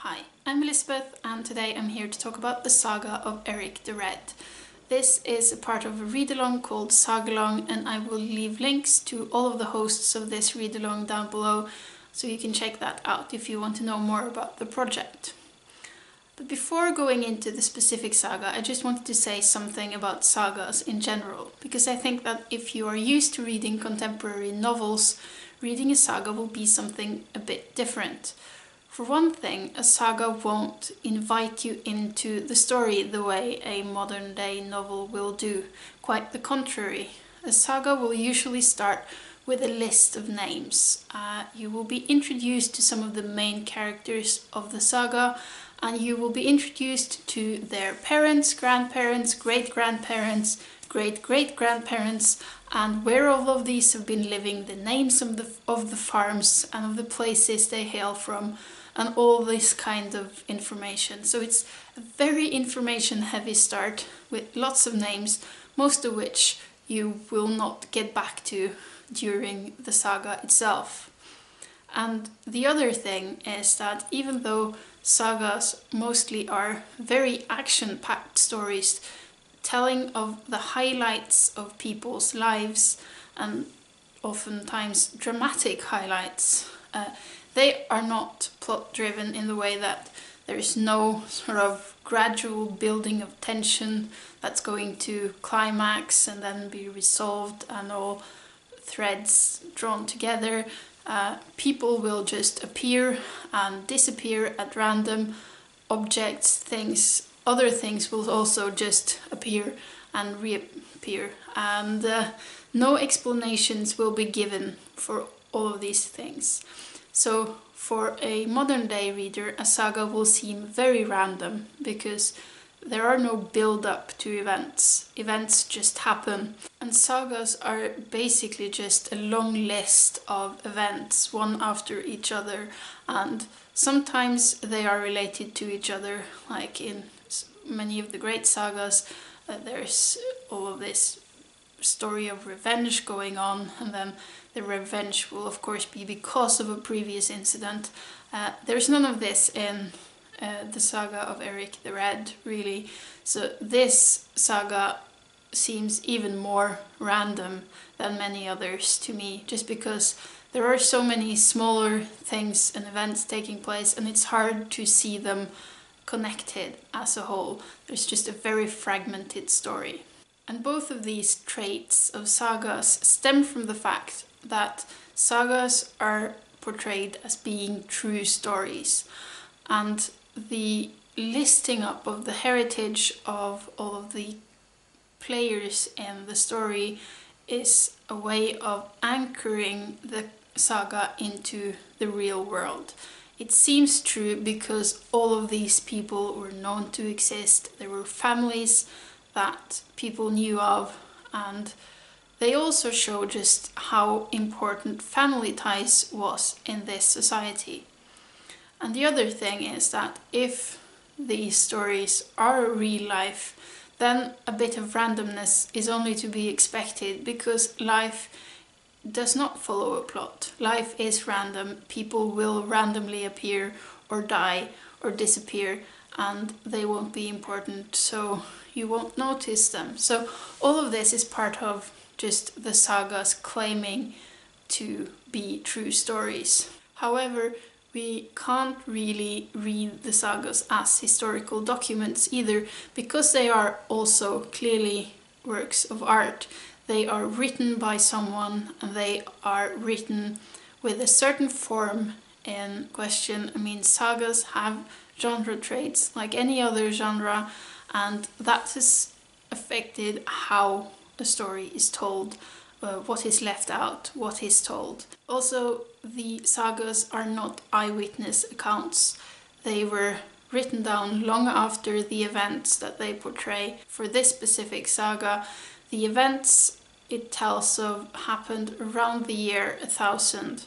Hi, I'm Elizabeth and today I'm here to talk about the saga of Erik the Red. This is a part of a read-along called Sagalong, and I will leave links to all of the hosts of this read-along down below so you can check that out if you want to know more about the project. But before going into the specific saga, I just wanted to say something about sagas in general, because I think that if you are used to reading contemporary novels, reading a saga will be something a bit different. For one thing, a saga won't invite you into the story the way a modern day novel will do. Quite the contrary. A saga will usually start with a list of names. You will be introduced to some of the main characters of the saga, and you will be introduced to their parents, grandparents, great-grandparents, great-great-grandparents, and where all of these have been living, the names of the farms and of the places they hail from, and all this kind of information. So it's a very information heavy start with lots of names, most of which you will not get back to during the saga itself. And the other thing is that even though sagas mostly are very action-packed stories telling of the highlights of people's lives, and oftentimes dramatic highlights, they are not plot-driven in the way that there is no sort of gradual building of tension that's going to climax and then be resolved and all threads drawn together. People will just appear and disappear at random. Objects, things, other things will also just appear and reappear, and no explanations will be given for all of these things. So for a modern day reader, a saga will seem very random because there are no build-up to events. Events just happen. And sagas are basically just a long list of events, one after each other, and sometimes they are related to each other, like in many of the great sagas. There's all of this story of revenge going on, and then the revenge will of course be because of a previous incident. There's none of this in the saga of Eirik the Red, really. So this saga seems even more random than many others to me, just because there are so many smaller things and events taking place, and it's hard to see them connected as a whole. There's just a very fragmented story. And both of these traits of sagas stem from the fact that sagas are portrayed as being true stories, and the listing up of the heritage of all of the players in the story is a way of anchoring the saga into the real world. It seems true because all of these people were known to exist. There were families that people knew of, and they also show just how important family ties was in this society. And the other thing is that if these stories are real life, then a bit of randomness is only to be expected, because life does not follow a plot. Life is random. People will randomly appear or die or disappear, and they won't be important, so you won't notice them. So all of this is part of just the sagas claiming to be true stories. However, we can't really read the sagas as historical documents either, because they are also clearly works of art. They are written by someone, and they are written with a certain form in question. I mean, sagas have genre traits like any other genre, and that has affected how a story is told, what is left out, what is told. Also, the sagas are not eyewitness accounts. They were written down long after the events that they portray. For this specific saga, the events it tells of happened around the year 1000,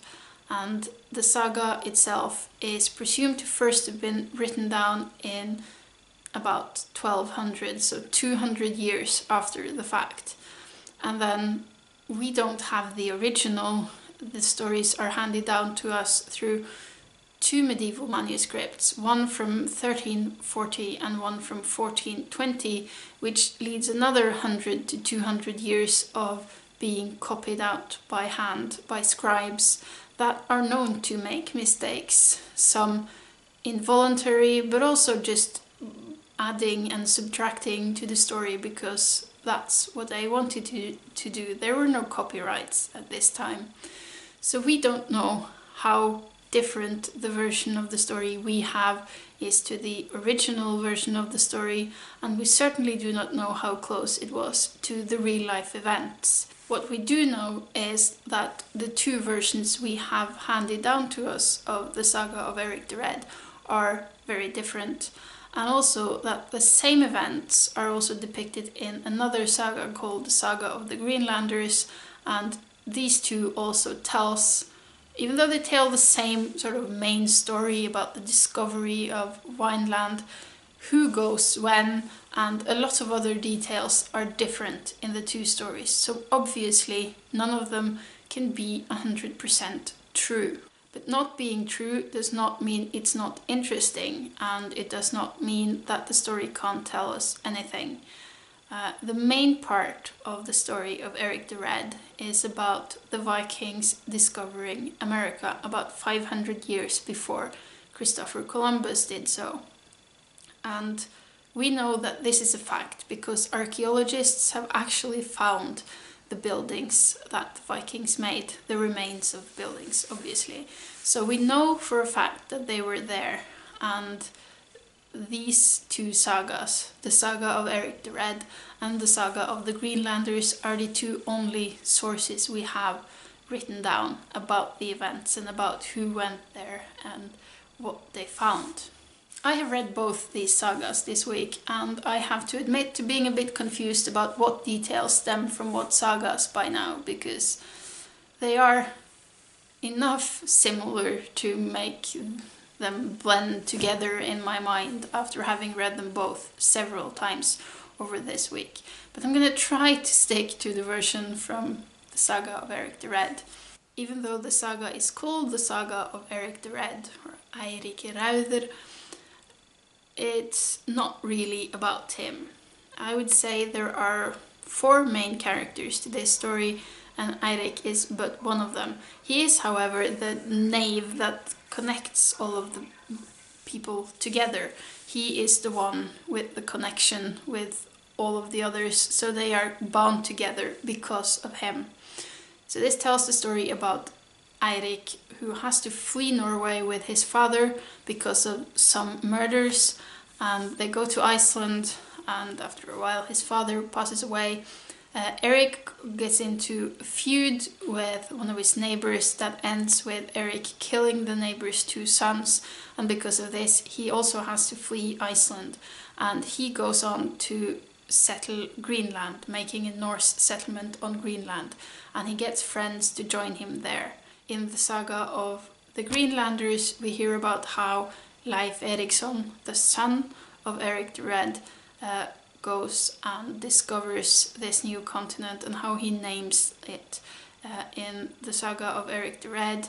and the saga itself is presumed to first have been written down in about 1200, so 200 years after the fact. And then we don't have the original. The stories are handed down to us through two medieval manuscripts, one from 1340 and one from 1420, which leads another 100 to 200 years of being copied out by hand by scribes that are known to make mistakes, some involuntary, but also just adding and subtracting to the story because that's what they wanted to do. There were no copyrights at this time. So we don't know how different the version of the story we have is to the original version of the story, and we certainly do not know how close it was to the real life events. What we do know is that the two versions we have handed down to us of the saga of Eirik the Red are very different, and also that the same events are also depicted in another saga called the Saga of the Greenlanders, and these two also tells, even though they tell the same sort of main story about the discovery of Wineland, who goes when, and a lot of other details are different in the two stories. So obviously none of them can be 100% true. But not being true does not mean it's not interesting, and it does not mean that the story can't tell us anything. The main part of the story of Eirik the Red is about the Vikings discovering America about 500 years before Christopher Columbus did so. And we know that this is a fact because archaeologists have actually found the buildings that the Vikings made, the remains of buildings, obviously. So we know for a fact that they were there, and these two sagas, the saga of Eirik the Red and the saga of the Greenlanders, are the two only sources we have written down about the events and about who went there and what they found. I have read both these sagas this week, and I have to admit to being a bit confused about what details stem from what sagas by now, because they are enough similar to make them blend together in my mind after having read them both several times over this week. But I'm going to try to stick to the version from the saga of Eirik the Red. Even though the saga is called the saga of Eirik the Red, or Eirik Raude, it's not really about him. I would say there are four main characters to this story, and Eirik is but one of them. He is, however, the nave that connects all of the people together. He is the one with the connection with all of the others, so they are bound together because of him. So this tells the story about Eirik, who has to flee Norway with his father because of some murders, and they go to Iceland, and after a while his father passes away. Eirik gets into a feud with one of his neighbors that ends with Eirik killing the neighbor's two sons, and because of this he also has to flee Iceland, and he goes on to settle Greenland, making a Norse settlement on Greenland, and he gets friends to join him there. In the saga of the Greenlanders we hear about how Leif Eriksson, the son of Eirik the Red, goes and discovers this new continent and how he names it. In the saga of Eirik the Red,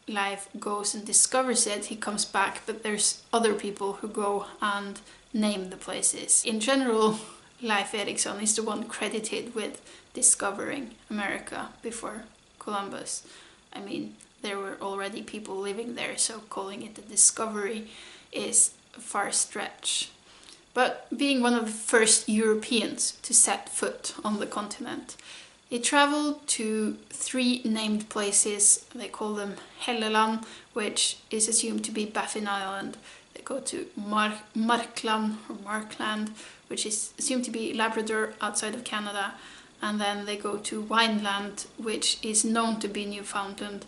Leif goes and discovers it, he comes back, but there's other people who go and name the places. In general, Leif Eriksson is the one credited with discovering America before Columbus. I mean, there were already people living there, so calling it a discovery is a far stretch. But being one of the first Europeans to set foot on the continent, they traveled to three named places. They call them Helleland, which is assumed to be Baffin Island. They go to Markland, which is assumed to be Labrador outside of Canada. And then they go to Wineland, which is known to be Newfoundland,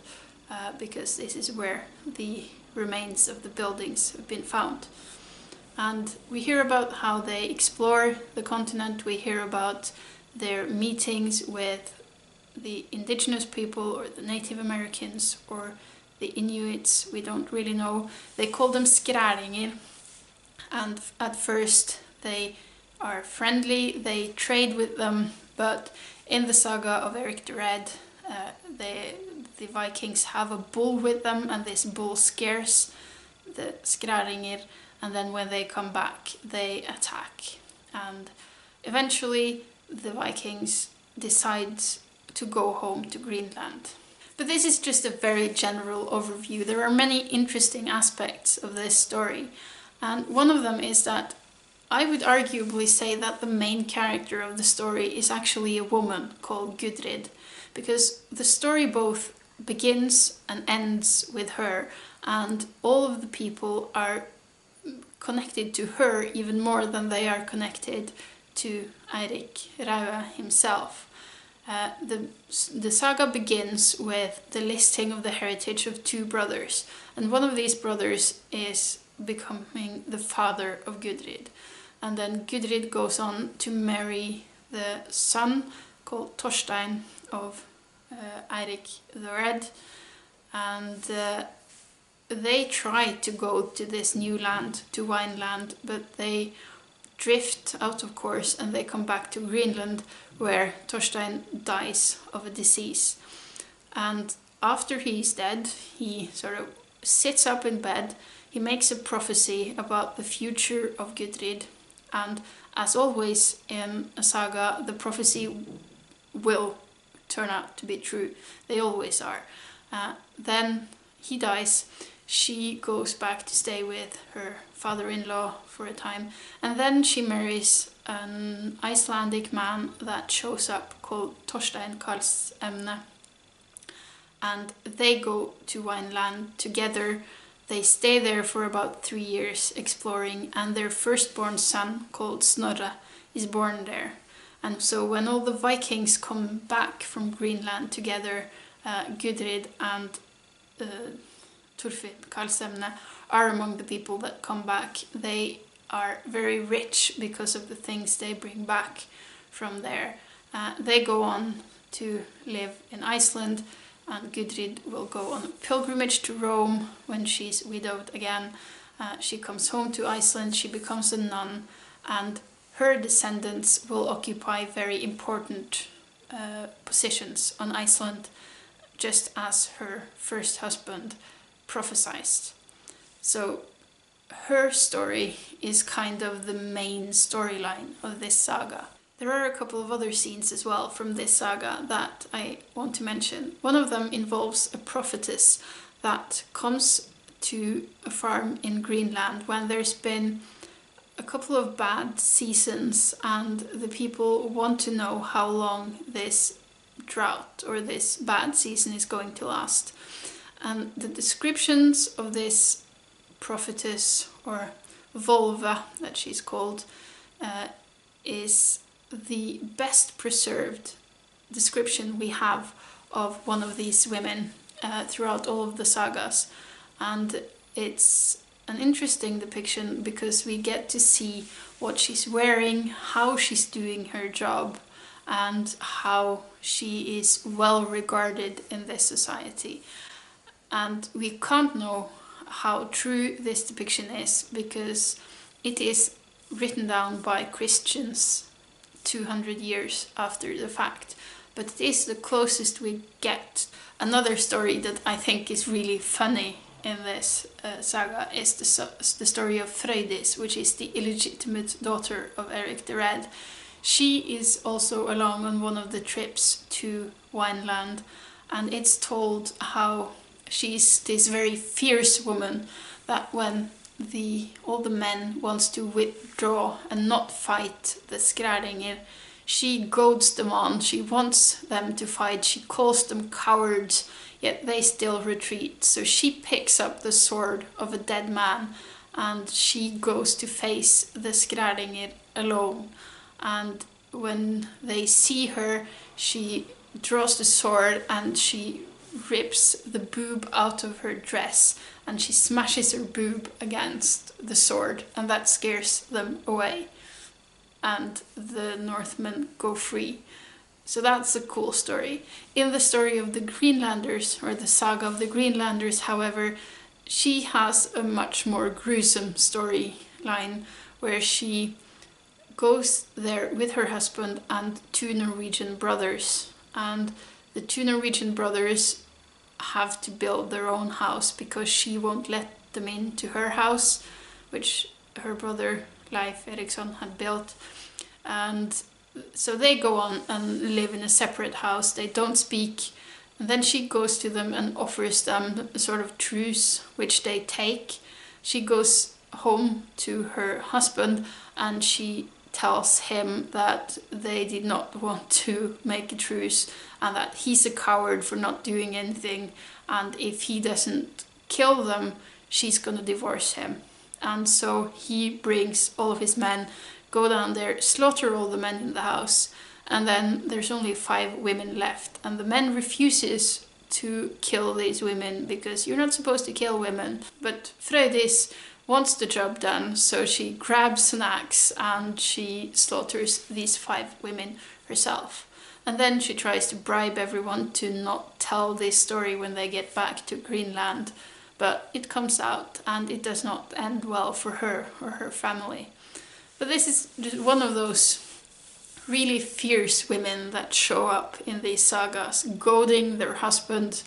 because this is where the remains of the buildings have been found. And we hear about how they explore the continent, we hear about their meetings with the indigenous people or the Native Americans or the Inuits, we don't really know. They call them skræringer, and at first they are friendly, they trade with them, but in the saga of Eirik the Red, the Vikings have a bull with them, and this bull scares the Skrælingr, and then when they come back they attack, and eventually the Vikings decide to go home to Greenland. But this is just a very general overview. There are many interesting aspects of this story, and one of them is that I would arguably say that the main character of the story is actually a woman called Gudrid, because the story both begins and ends with her, and all of the people are connected to her even more than they are connected to Eirik Raude himself. The saga begins with the listing of the heritage of two brothers, and one of these brothers is becoming the father of Gudrid. And then Gudrid goes on to marry the son called Thorstein of Erik the Red, and they try to go to this new land, to Wineland, but they drift out of course and they come back to Greenland, where Thorstein dies of a disease. And after he's dead, he sort of sits up in bed, he makes a prophecy about the future of Gudrid, and as always in a saga, the prophecy will turn out to be true. They always are. Then he dies, she goes back to stay with her father-in-law for a time, and then she marries an Icelandic man that shows up called Thorstein Karlsemne, and they go to Wineland together. They stay there for about 3 years exploring, and their firstborn son called Snorre is born there. And so when all the Vikings come back from Greenland together, Gudrid and Thorfinn Karlsemne are among the people that come back. They are very rich because of the things they bring back from there. They go on to live in Iceland, and Gudrid will go on a pilgrimage to Rome when she's widowed again. She comes home to Iceland, she becomes a nun, and her descendants will occupy very important positions on Iceland, just as her first husband prophesied. So her story is kind of the main storyline of this saga. There are a couple of other scenes as well from this saga that I want to mention. One of them involves a prophetess that comes to a farm in Greenland when there's been a couple of bad seasons, and the people want to know how long this drought or this bad season is going to last. And the descriptions of this prophetess, or Volva that she's called, is the best preserved description we have of one of these women throughout all of the sagas. And it's an interesting depiction because we get to see what she's wearing, how she's doing her job, and how she is well regarded in this society. And we can't know how true this depiction is because it is written down by Christians 200 years after the fact, but it is the closest we get. Another story that I think is really funny in this saga is the story of Frøydis, which is the illegitimate daughter of Erik the Red. She is also along on one of the trips to Wineland, and it's told how she's this very fierce woman that when all the men wants to withdraw and not fight the Skrælingr, she goads them on, she wants them to fight, she calls them cowards, yet they still retreat. So she picks up the sword of a dead man and she goes to face the Skrælingr alone. And when they see her, she draws the sword and she rips the boob out of her dress and she smashes her boob against the sword, and that scares them away and the Northmen go free. So that's a cool story. In the story of the Greenlanders, or the saga of the Greenlanders, however, she has a much more gruesome storyline where she goes there with her husband and two Norwegian brothers, and the two Norwegian brothers have to build their own house because she won't let them into her house, which her brother Leif Eriksson had built. And so they go on and live in a separate house. They don't speak. And then she goes to them and offers them a sort of truce, which they take. She goes home to her husband and she tells him that they did not want to make a truce and that he's a coward for not doing anything, and if he doesn't kill them, she's gonna divorce him. And so he brings all of his men, go down there, slaughter all the men in the house, and then there's only 5 women left, and the men refuses to kill these women because you're not supposed to kill women. But Frøydis wants the job done, so she grabs an axe and she slaughters these 5 women herself. And then she tries to bribe everyone to not tell this story when they get back to Greenland, but it comes out and it does not end well for her or her family. But this is just one of those really fierce women that show up in these sagas, goading their husband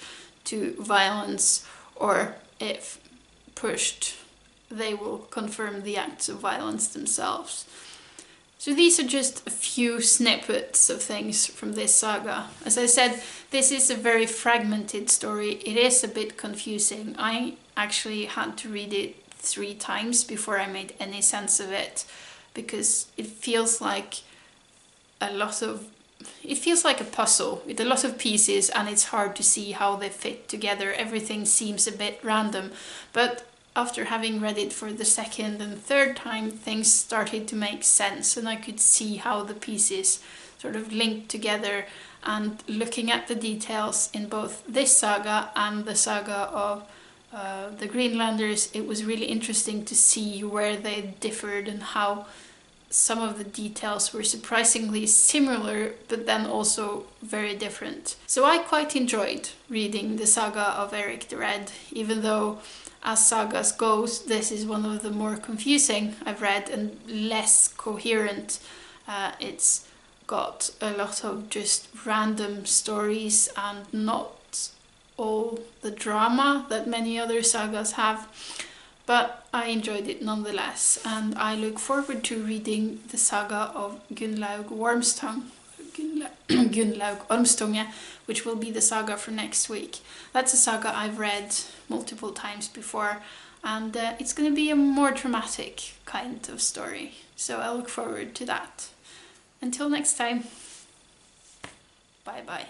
to violence, or if pushed, they will confirm the acts of violence themselves. So these are just a few snippets of things from this saga. As I said, this is a very fragmented story. It is a bit confusing. I actually had to read it 3 times before I made any sense of it, because it feels like a puzzle with a lot of pieces, and it's hard to see how they fit together. Everything seems a bit random, but after having read it for the 2nd and 3rd time, things started to make sense and I could see how the pieces sort of linked together. And looking at the details in both this saga and the saga of the Greenlanders, it was really interesting to see where they differed and how some of the details were surprisingly similar, but then also very different. So I quite enjoyed reading the saga of Eirik the Red, even though as sagas goes, this is one of the more confusing I've read and less coherent. It's got a lot of just random stories and not all the drama that many other sagas have. But I enjoyed it nonetheless, and I look forward to reading the saga of Gunnlaug Ormstunge, which will be the saga for next week. That's a saga I've read multiple times before, and it's going to be a more dramatic kind of story. So I look forward to that. Until next time, bye bye.